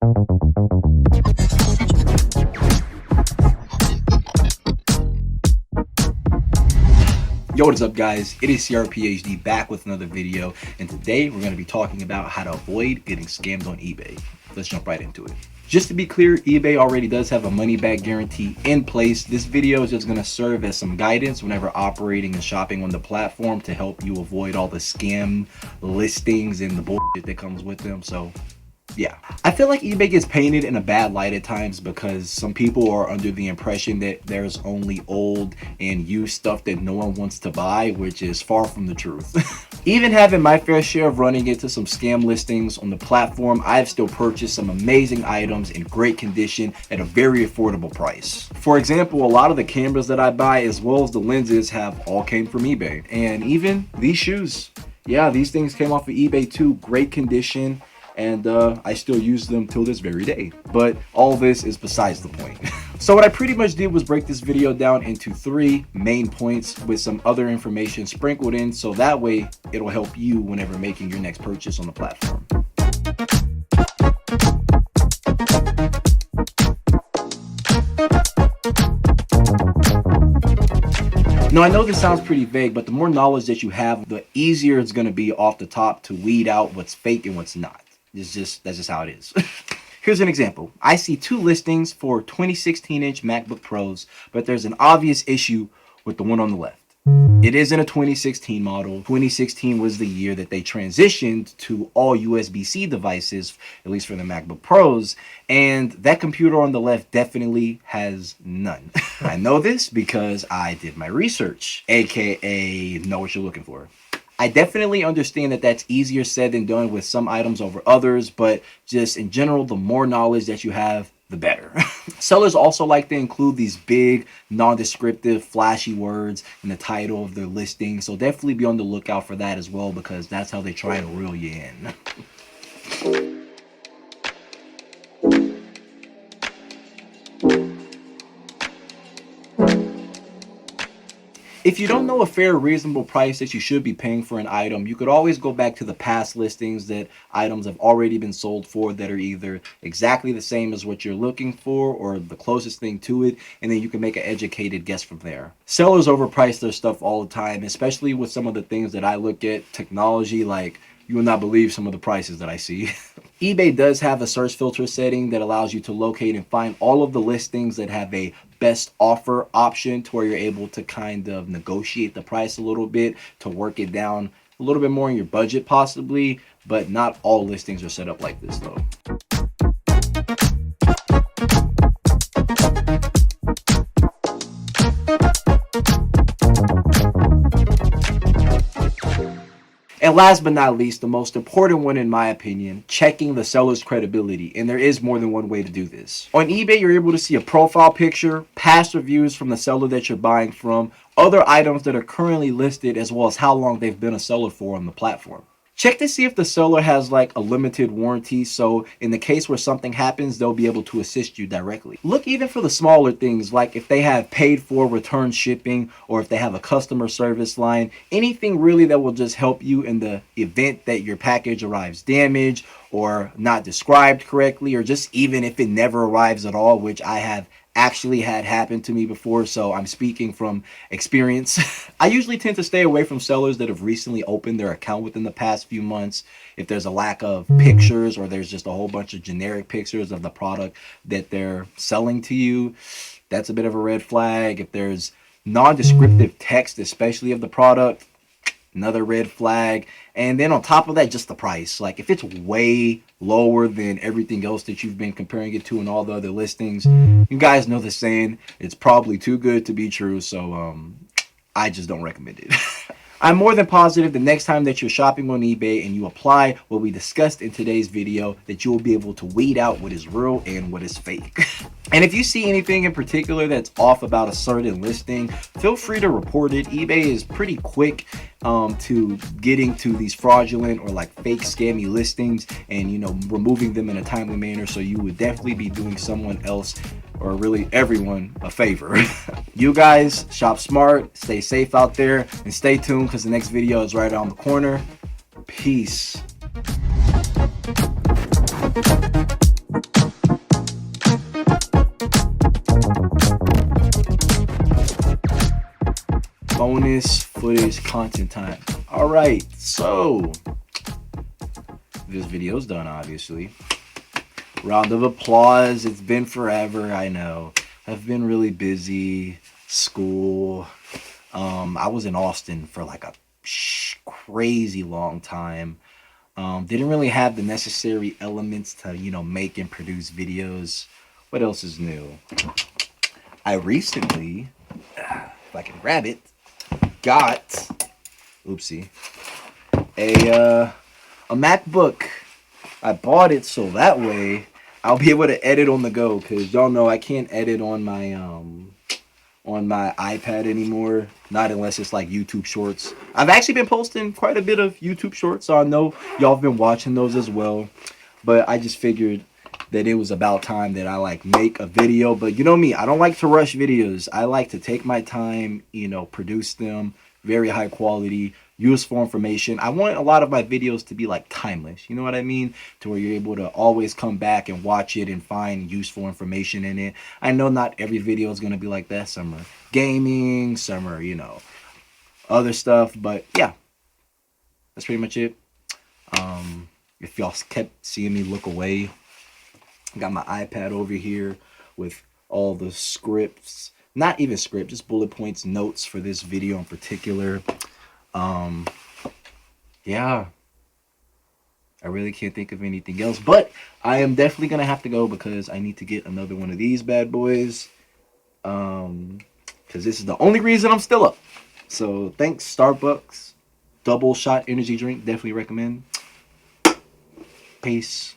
Yo, what is up guys? It is CRPHD back with another video, and today we're going to be talking about how to avoid getting scammed on eBay. Let's jump right into it. Just to be clear, eBay already does have a money-back guarantee in place. This video is just going to serve as some guidance whenever operating and shopping on the platform to help you avoid all the scam listings and the bullshit that comes with them. So yeah, I feel like eBay gets painted in a bad light at times because some people are under the impression that there's only old and used stuff that no one wants to buy, which is far from the truth. Even having my fair share of running into some scam listings on the platform, I've still purchased some amazing items in great condition at a very affordable price. For example, a lot of the cameras that I buy as well as the lenses have all came from eBay, and even these shoes. Yeah, these things came off of eBay too, great condition. And I still use them till this very day. But all this is besides the point. So what I pretty much did was break this video down into 3 main points with some other information sprinkled in, so that way it'll help you whenever making your next purchase on the platform. Now, I know this sounds pretty vague, but the more knowledge that you have, the easier it's going to be off the top to weed out what's fake and what's not. That's just how it is. Here's an example. I see 2 listings for 2016-inch MacBook Pros, but there's an obvious issue with the one on the left. It isn't a 2016 model. 2016 was the year that they transitioned to all USB-C devices, at least for the MacBook Pros, and that computer on the left definitely has none. I know this because I did my research, aka know what you're looking for. I definitely understand that that's easier said than done with some items over others, but just in general, the more knowledge that you have, the better. Sellers also like to include these big, non-descriptive, flashy words in the title of their listing, so definitely be on the lookout for that as well, because that's how they try to reel you in. If you don't know a fair, reasonable price that you should be paying for an item, you could always go back to the past listings that items have already been sold for that are either exactly the same as what you're looking for or the closest thing to it, and then you can make an educated guess from there. Sellers overprice their stuff all the time, especially with some of the things that I look at, technology, like you will not believe some of the prices that I see. eBay does have a search filter setting that allows you to locate and find all of the listings that have a best offer option, to where you're able to kind of negotiate the price a little bit to work it down a little bit more in your budget possibly, but not all listings are set up like this though. And last but not least, the most important one in my opinion, checking the seller's credibility. And there is more than one way to do this. On eBay, you're able to see a profile picture, past reviews from the seller that you're buying from, other items that are currently listed, as well as how long they've been a seller for on the platform. Check to see if the seller has like a limited warranty, so in the case where something happens, they'll be able to assist you directly. Look even for the smaller things, like if they have paid for return shipping, or if they have a customer service line, anything really that will just help you in the event that your package arrives damaged or not described correctly, or just even if it never arrives at all, which I have actually had happened to me before, so I'm speaking from experience. I usually tend to stay away from sellers that have recently opened their account within the past few months. If there's a lack of pictures, or there's just a whole bunch of generic pictures of the product that they're selling to you, that's a bit of a red flag. If there's non-descriptive text, especially of the product, another red flag. And then on top of that, just the price. Like if it's way lower than everything else that you've been comparing it to in all the other listings, you guys know the saying, it's probably too good to be true. So I just don't recommend it. I'm more than positive the next time that you're shopping on eBay and you apply what we discussed in today's video, that you will be able to weed out what is real and what is fake. And if you see anything in particular that's off about a certain listing, feel free to report it. eBay is pretty quick to getting to these fraudulent or like fake scammy listings and, you know, removing them in a timely manner. So you would definitely be doing someone else, or really everyone, a favor. You guys shop smart, stay safe out there, and stay tuned because the next video is right around the corner. Peace. bonus footage content time. All right, so this video's done, obviously. Round of applause. It's been forever, I know. I've been really busy. School. I was in Austin for like a crazy long time. Didn't really have the necessary elements to, make and produce videos. What else is new? I recently, if I can grab it, got, oopsie, a MacBook. I bought it so that way I'll be able to edit on the go, because y'all know I can't edit on my iPad anymore, not unless it's like YouTube Shorts. I've actually been posting quite a bit of YouTube Shorts, so I know y'all have been watching those as well. But I just figured that it was about time that I like make a video. But you know me, I don't like to rush videos. I like to take my time, produce them very high quality, useful information. I want a lot of my videos to be like timeless, you know what I mean, to where you're able to always come back and watch it and find useful information in it. I know not every video is going to be like that. Some are gaming, some are, other stuff, but yeah, that's pretty much it. If y'all kept seeing me look away, I got my iPad over here with all the scripts, not even script, just bullet points, notes for this video in particular. Yeah, I really can't think of anything else, but I am definitely gonna have to go because I need to get another one of these bad boys, because this is the only reason I'm still up. So thanks, Starbucks double shot energy drink, definitely recommend. Peace.